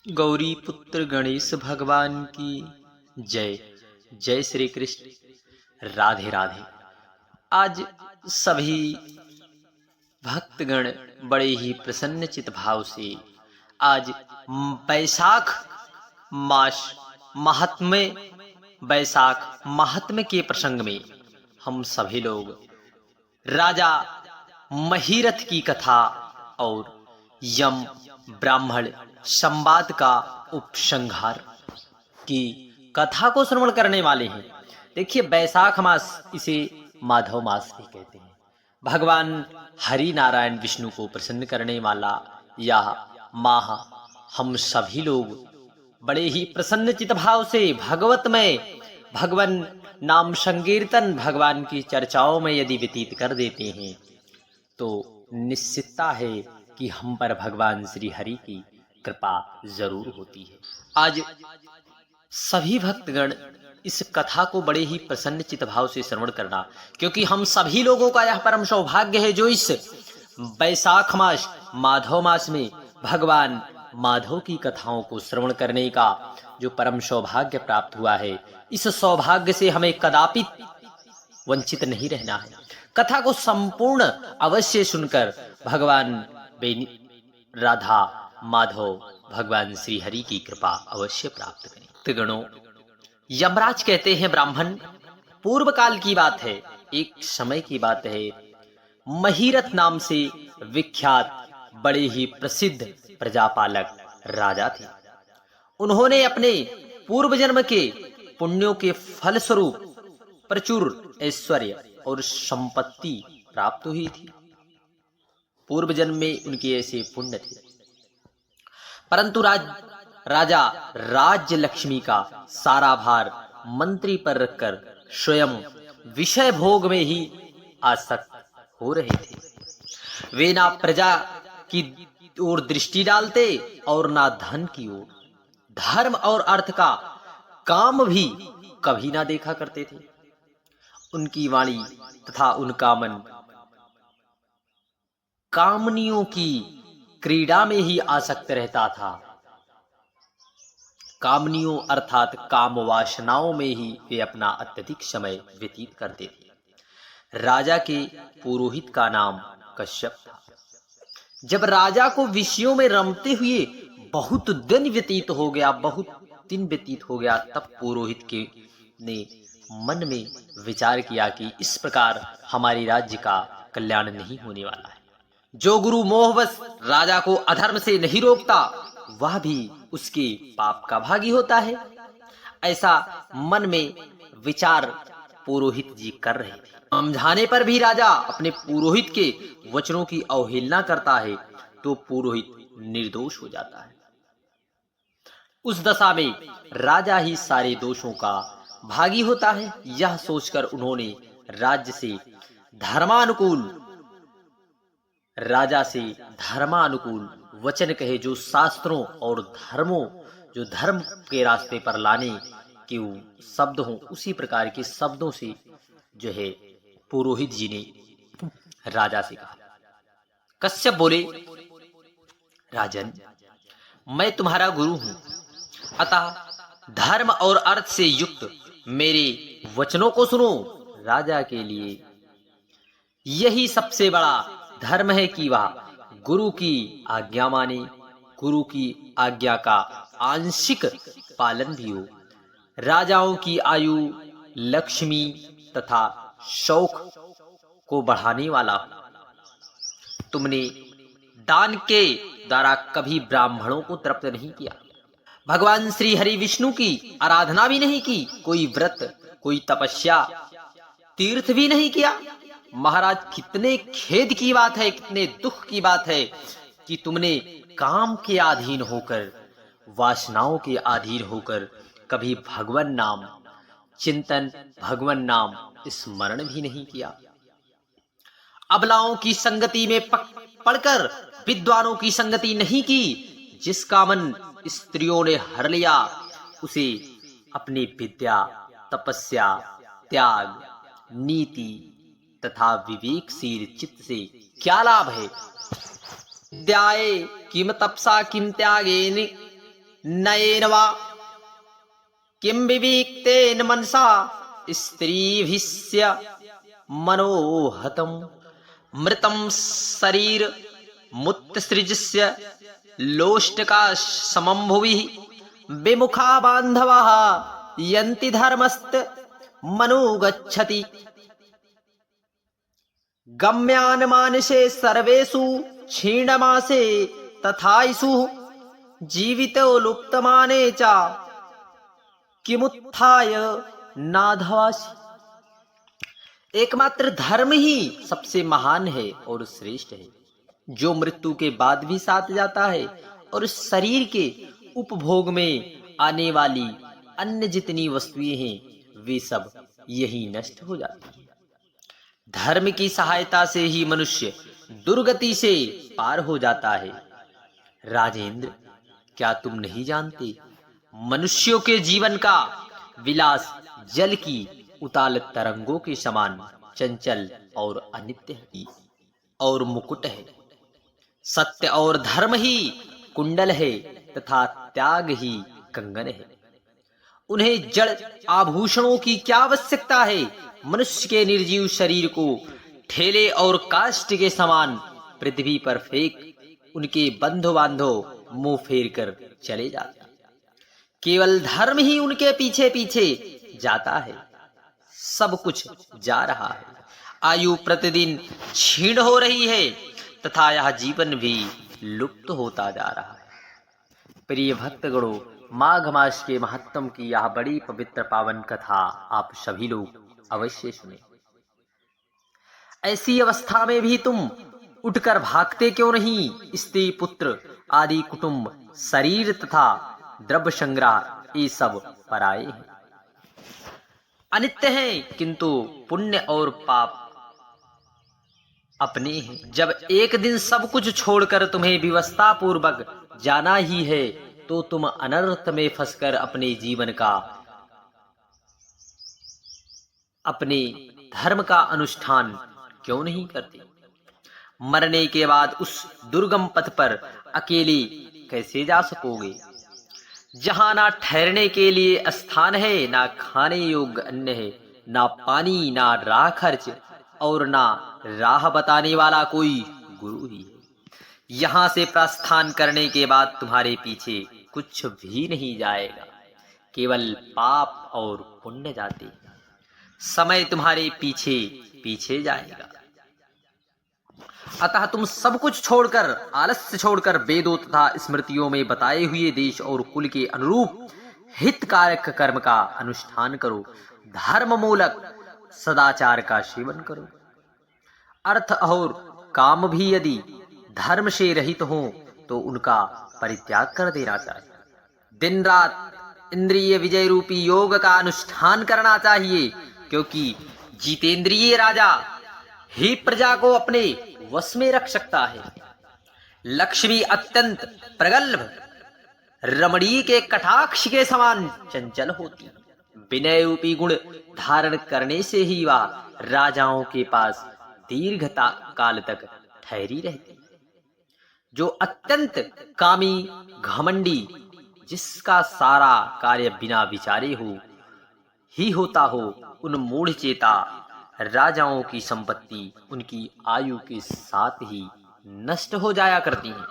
गौरी पुत्र गणेश भगवान की जय। जय श्री कृष्ण। राधे राधे। आज सभी भक्तगण बड़े ही प्रसन्न चित भाव से आज बैसाख मास महात्म्य बैसाख महात्म्य के प्रसंग में हम सभी लोग राजा महीरथ की कथा और यम ब्राह्मण संवाद का उपसंहार की कथा को श्रवण करने वाले हैं। देखिए, बैसाख मास इसे माधव मास भी कहते हैं। भगवान हरि नारायण विष्णु को प्रसन्न करने वाला यह माह हम सभी लोग बड़े ही प्रसन्न चित भाव से भगवतमय भगवान नाम संकीर्तन भगवान की चर्चाओं में यदि व्यतीत कर देते हैं तो निश्चितता है कि हम पर भगवान श्री हरि की कृपा जरूर होती है। आज सभी भक्तगण इस कथा को बड़े ही प्रसन्न चित भाव से श्रवण करना, क्योंकि हम सभी लोगों का यह परम सौभाग्य है जो इस बैसाख मास माधव मास में भगवान माधव की कथाओं को श्रवण करने का जो परम सौभाग्य प्राप्त हुआ है। इस सौभाग्य से हमें कदापि वंचित नहीं रहना है। कथा को संपूर्ण अवश्य सुनकर भगवान राधा माधव भगवान श्री हरि की कृपा अवश्य प्राप्त करें। गणों, यमराज कहते हैं, ब्राह्मण, पूर्व काल की बात है, एक समय की बात है। महीरथ नाम से विख्यात बड़े ही प्रसिद्ध प्रजापालक राजा थे। उन्होंने अपने पूर्व जन्म के पुण्यों के फल स्वरूप प्रचुर ऐश्वर्य और संपत्ति प्राप्त हुई थी। पूर्व जन्म में उनके ऐसे पुण्य थे, परंतु राजा राज्य लक्ष्मी का सारा भार मंत्री पर रखकर स्वयं विषय भोग में ही आसक्त हो रहे थे। वे ना प्रजा की ओर दृष्टि डालते और ना धन की ओर। धर्म और अर्थ का काम भी कभी ना देखा करते थे। उनकी वाणी तथा उनका मन कामनियों की क्रीड़ा में ही आसक्त रहता था। कामनियों अर्थात काम वासनाओं में ही वे अपना अत्यधिक समय व्यतीत करते थे। राजा के पुरोहित का नाम कश्यप था। जब राजा को विषयों में रमते हुए बहुत दिन व्यतीत हो गया, तब पुरोहित के ने मन में विचार किया कि इस प्रकार हमारे राज्य का कल्याण नहीं होने वाला है। जो गुरु मोहवश राजा को अधर्म से नहीं रोकता वह भी उसके पाप का भागी होता है। ऐसा मन में विचार पुरोहित जी कर रहे थे। समझाने पर भी राजा अपने पुरोहित के वचनों की अवहेलना करता है तो पुरोहित निर्दोष हो जाता है। उस दशा में राजा ही सारे दोषों का भागी होता है। यह सोचकर उन्होंने राजा से धर्मानुकूल वचन कहे, जो शास्त्रों और जो धर्म के रास्ते पर लाने के शब्द हों, उसी प्रकार के शब्दों से जो है पुरोहित जी ने राजा से कहा। कश्यप बोले, राजन, मैं तुम्हारा गुरु हूं, अतः धर्म और अर्थ से युक्त मेरे वचनों को सुनो। राजा के लिए यही सबसे बड़ा धर्म है कि वह गुरु की आज्ञा माने, गुरु की आज्ञा का आंशिक पालन भी हो। राजाओं की आयु लक्ष्मी तथा शौक को बढ़ाने वाला हो। तुमने दान के द्वारा कभी ब्राह्मणों को तृप्त नहीं किया, भगवान श्री हरि विष्णु की आराधना भी नहीं की, कोई व्रत, कोई तपस्या, तीर्थ भी नहीं किया। महाराज, कितने खेद की बात है, कितने दुख की बात है कि तुमने काम के अधीन होकर, वासनाओं के अधीन होकर कभी भगवान नाम चिंतन, भगवान नाम स्मरण भी नहीं किया। अबलाओं की संगति में पड़कर विद्वानों की संगति नहीं की। जिसका मन स्त्रियों ने हर लिया, उसे अपनी विद्या, तपस्या, त्याग, नीति तथा विवेकशील चित्त से क्या लाभ है। विद्याये किम तपसा किम त्यागेन नयेन वा किं विविक्तेन मनसा स्त्रीभिस्य मनोहतं मृतं शरीर मुत्सृजस्य लोष्टका समं भुवि विमुखा बान्धवाः यन्ति धर्मस्त मनुगच्छति गम्यान मानसे सर्वेषु क्षीणमासे तथाइषु जीवितो लुप्तमाने च किमुत्थाय नाधवासि। एकमात्र धर्म ही सबसे महान है और श्रेष्ठ है, जो मृत्यु के बाद भी साथ जाता है और शरीर के उपभोग में आने वाली अन्य जितनी वस्तुएं हैं वे सब यही नष्ट हो जाती हैं। धर्म की सहायता से ही मनुष्य दुर्गति से पार हो जाता है। राजेंद्र, क्या तुम नहीं जानते, मनुष्यों के जीवन का विलास जल की उताल तरंगों के समान चंचल और अनित्य है और मुकुट है। सत्य और धर्म ही कुंडल है तथा त्याग ही कंगन है। उन्हें जड़ आभूषणों की क्या आवश्यकता है। मनुष्य के निर्जीव शरीर को ठेले और काष्ठ के समान पृथ्वी पर फेंक उनके बंधु बांधव मुंह फेर कर चले जाते हैं। केवल धर्म ही उनके पीछे पीछे जाता है। सब कुछ जा रहा है। आयु प्रतिदिन क्षीण हो रही है तथा यह जीवन भी लुप्त होता जा रहा है। प्रिय भक्तगणों, माघ मास के महत्व की यह बड़ी पवित्र पावन कथा आप सभी लोग अवश्य सुने। ऐसी अवस्था में भी तुम उठकर भागते क्यों नहीं? स्त्री पुत्र आदि कुटुंब शरीर तथा द्रव्य संग्रह ये सब पराये हैं, अनित्य हैं, किंतु पुण्य और पाप अपने हैं। जब एक दिन सब कुछ छोड़कर तुम्हें विवस्था पूर्वक जाना ही है तो तुम अनर्थ में फंसकर अपने जीवन का अपने धर्म का अनुष्ठान क्यों नहीं करते? मरने के बाद उस दुर्गम पथ पर अकेले कैसे जा सकोगे, जहां ना ठहरने के लिए स्थान है, ना खाने योग्य अन्न है, ना पानी, ना राह खर्च और ना राह बताने वाला कोई गुरु ही है। यहां से प्रस्थान करने के बाद तुम्हारे पीछे कुछ भी नहीं जाएगा, केवल पाप और पुण्य जाते हैं। समय तुम्हारे पीछे पीछे जाएगा। अतः तुम सब कुछ छोड़कर, आलस्य छोड़कर वेदों तथा स्मृतियों में बताए हुए देश और कुल के अनुरूप हितकारक कर्म का अनुष्ठान करो। धर्म मूलक सदाचार का सेवन करो। अर्थ और काम भी यदि धर्म से रहित हो तो उनका परित्याग कर देना चाहिए। दिन रात इंद्रिय विजय रूपी योग का अनुष्ठान करना चाहिए, क्योंकि जितेंद्रिय राजा ही प्रजा को अपने वश में रख सकता है। लक्ष्मी अत्यंत प्रगल्भ रमणीय के कटाक्ष के समान चंचल होती। विनय रूपी गुण धारण करने से ही वह राजाओं के पास दीर्घता काल तक ठहरी रहती। जो अत्यंत कामी घमंडी, जिसका सारा कार्य बिना विचारे ही होता हो, उन मूढ़ चेता राजाओं की संपत्ति उनकी आयु के साथ ही नष्ट हो जाया करती हैं।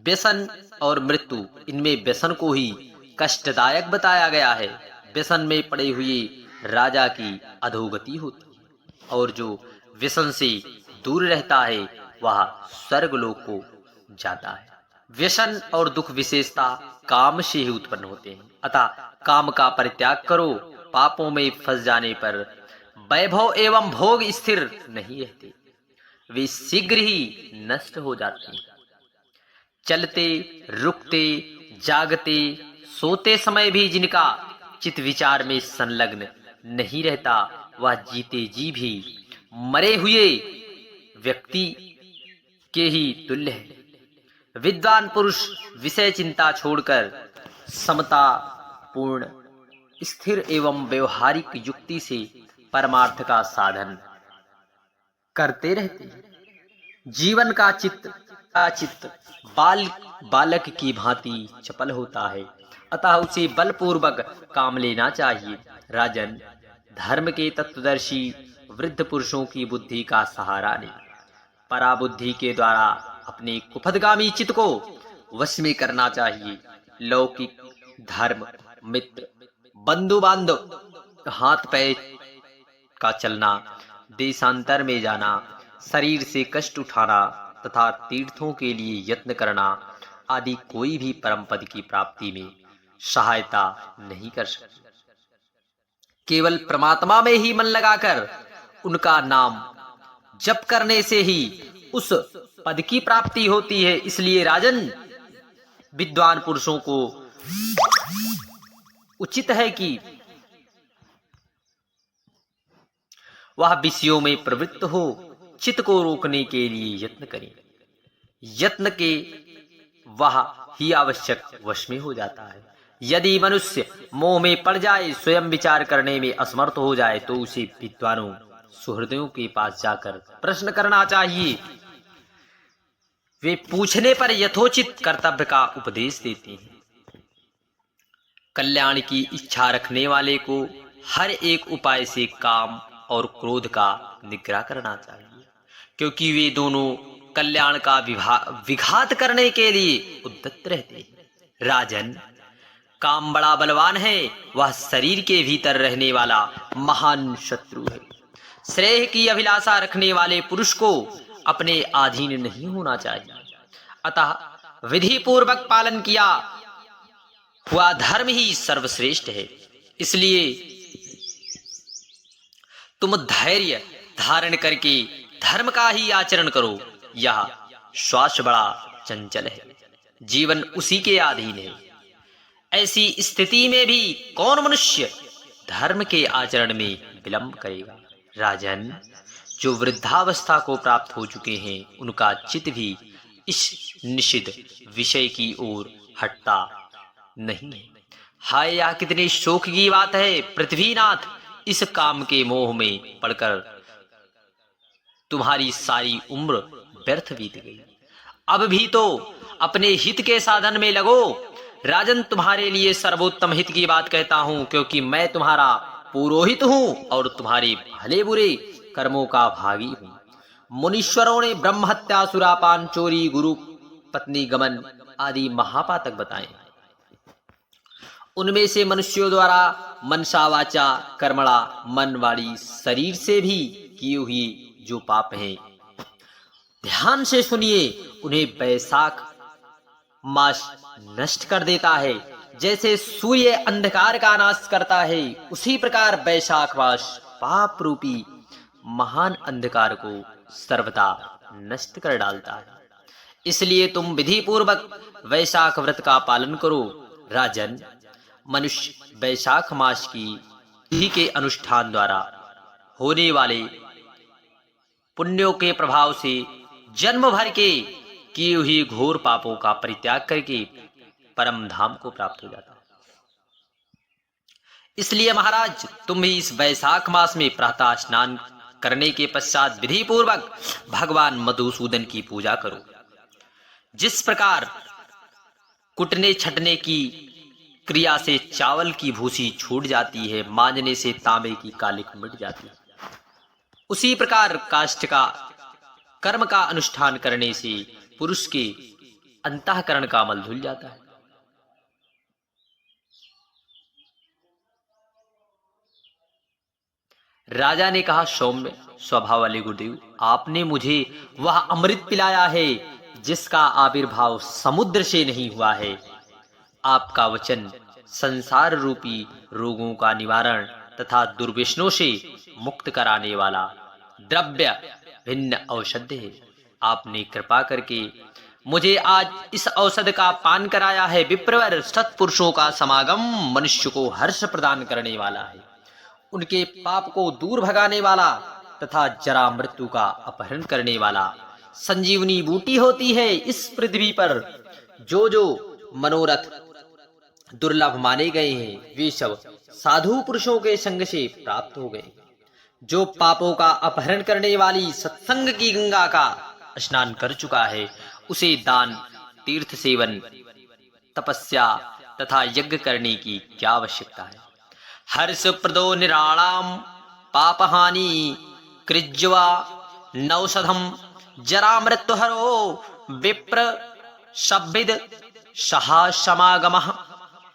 व्यसन और मृत्यु, इनमें व्यसन को ही कष्टदायक बताया गया है। व्यसन में पड़े हुए राजा की अधोगति होती है और जो व्यसन से दूर रहता है वह स्वर्गलोक को जाता है। व्यसन और दुख विशेषता काम से ही उत्पन्न होते हैं। अतः काम का परित्याग करो। पापों में फंस जाने पर वैभव एवं भोग स्थिर नहीं रहते, वे शीघ्र ही नष्ट हो जाते हैं। चलते, रुकते, जागते, सोते समय भी जिनका चित्त विचार में संलग्न नहीं रहता, वह जीते जी भी मरे हुए व्यक्ति के ही तुल्य है। विद्वान पुरुष विषय चिंता छोड़कर समता पूर्ण स्थिर एवं व्यवहारिक युक्ति से परमार्थ का साधन करते रहते हैं। जीवन का चित्त बाल बालक की भांति चपल होता है, अतः उसे बलपूर्वक काम लेना चाहिए। राजन, धर्म के तत्वदर्शी वृद्ध पुरुषों की बुद्धि का सहारा ले पराबुद्धि के द्वारा अपने कुपथगामी चित्त को वश में करना चाहिए। लौकिक धर्म, मित्र, बंधु बांधव, हाथ पैर का चलना, देशांतर में जाना, शरीर से कष्ट उठाना तथा तीर्थों के लिए यत्न करना आदि कोई भी परम पद की प्राप्ति में सहायता नहीं कर सकती। केवल परमात्मा में ही मन लगाकर उनका नाम जप करने से ही उस पद की प्राप्ति होती है। इसलिए राजन, विद्वान पुरुषों को उचित है कि वह विषयों में प्रवृत्त हो चित्त को रोकने के लिए यत्न करें। यत्न के वह ही आवश्यक वश में हो जाता है। यदि मनुष्य मोह में पड़ जाए, स्वयं विचार करने में असमर्थ हो जाए, तो उसे विद्वानों सुहृदयों के पास जाकर प्रश्न करना चाहिए। वे पूछने पर यथोचित कर्तव्य का उपदेश देते हैं। कल्याण की इच्छा रखने वाले को हर एक उपाय से काम और क्रोध का निग्रह करना चाहिए, क्योंकि वे दोनों कल्याण का विघात करने के लिए उद्यत रहते हैं। राजन, काम बड़ा बलवान है, वह शरीर के भीतर रहने वाला महान शत्रु है। श्रेय की अभिलाषा रखने वाले पुरुष को अपने अधीन नहीं होना चाहिए। अतः विधि पूर्वक पालन किया हुआ धर्म ही सर्वश्रेष्ठ है। इसलिए तुम धैर्य धारण करके धर्म का ही आचरण करो। यह श्वास बड़ा चंचल है, जीवन उसी के अधीन है। ऐसी स्थिति में भी कौन मनुष्य धर्म के आचरण में विलंब करेगा। राजन, जो वृद्धावस्था को प्राप्त हो चुके हैं, उनका चित्त भी इस निषिद्ध विषय की ओर हटता नहीं है। हाय, यह कितनी शोक की बात है पृथ्वीनाथ, इस काम के मोह में पड़कर तुम्हारी सारी उम्र व्यर्थ बीत गई। अब भी तो अपने हित के साधन में लगो। राजन, तुम्हारे लिए सर्वोत्तम हित की बात कहता हूं, क्योंकि मैं तुम्हारा पुरोहित हूं और तुम्हारे भले बुरे कर्मों का भागी हूं। मुनीश्वरों ने ब्रह्म हत्या, सुरापान, चोरी, गुरु पत्नी गमन आदि महापातक बताए। उनमें से मनुष्यों द्वारा मनसा वाचा कर्मणा मन वाली शरीर से भी किए हुए जो पाप हैं, ध्यान से सुनिए, उन्हें वैशाख मास नष्ट कर देता है। जैसे सूर्य अंधकार का नाश करता है, उसी प्रकार वैशाख मास पाप रूपी महान अंधकार को सर्वदा नष्ट कर डालता है। इसलिए तुम विधि पूर्वक वैशाख व्रत का पालन करो। राजन, मनुष्य वैशाख मास की तिथि के अनुष्ठान द्वारा होने वाले पुण्यों के प्रभाव से जन्म भर के किए हुए घोर पापों का परित्याग करके परम धाम को प्राप्त हो जाता है। इसलिए महाराज, तुम भी इस वैशाख मास में प्रातः स्नान करने के पश्चात विधि पूर्वक भगवान मधुसूदन की पूजा करो। जिस प्रकार कुटने छटने की क्रिया से चावल की भूसी छूट जाती है, मांजने से तांबे की कालिक मिट जाती है, उसी प्रकार काष्ठ का कर्म का अनुष्ठान करने से पुरुष के अंतःकरण का मल धुल जाता है। राजा ने कहा, सौम्य स्वभाव वाले गुरुदेव, आपने मुझे वह अमृत पिलाया है जिसका आविर्भाव समुद्र से नहीं हुआ है। आपका वचन संसार रूपी रोगों का निवारण तथा दुर्व्यसनों से मुक्त कराने वाला द्रव्य भिन्न औषध है। आपने कृपा करके मुझे आज इस औषध का पान कराया है। विप्रवर, सत्पुरुषों का समागम मनुष्य को हर्ष प्रदान करने वाला है, उनके पाप को दूर भगाने वाला तथा जरा मृत्यु का अपहरण करने वाला संजीवनी बूटी होती है। इस पृथ्वी पर जो जो मनोरथ दुर्लभ माने गए हैं, वे सब साधु पुरुषों के संग से प्राप्त हो गए। जो पापों का अपहरण करने वाली सत्संग की गंगा का स्नान कर चुका है, उसे दान तीर्थ सेवन, तपस्या तथा यज्ञ करने की क्या आवश्यकता है। हर्षप्रदो निराणाम पापहानि कृज्वा नौषधम जरा मृत्युहरो विप्र शब्बिद सहा समागमः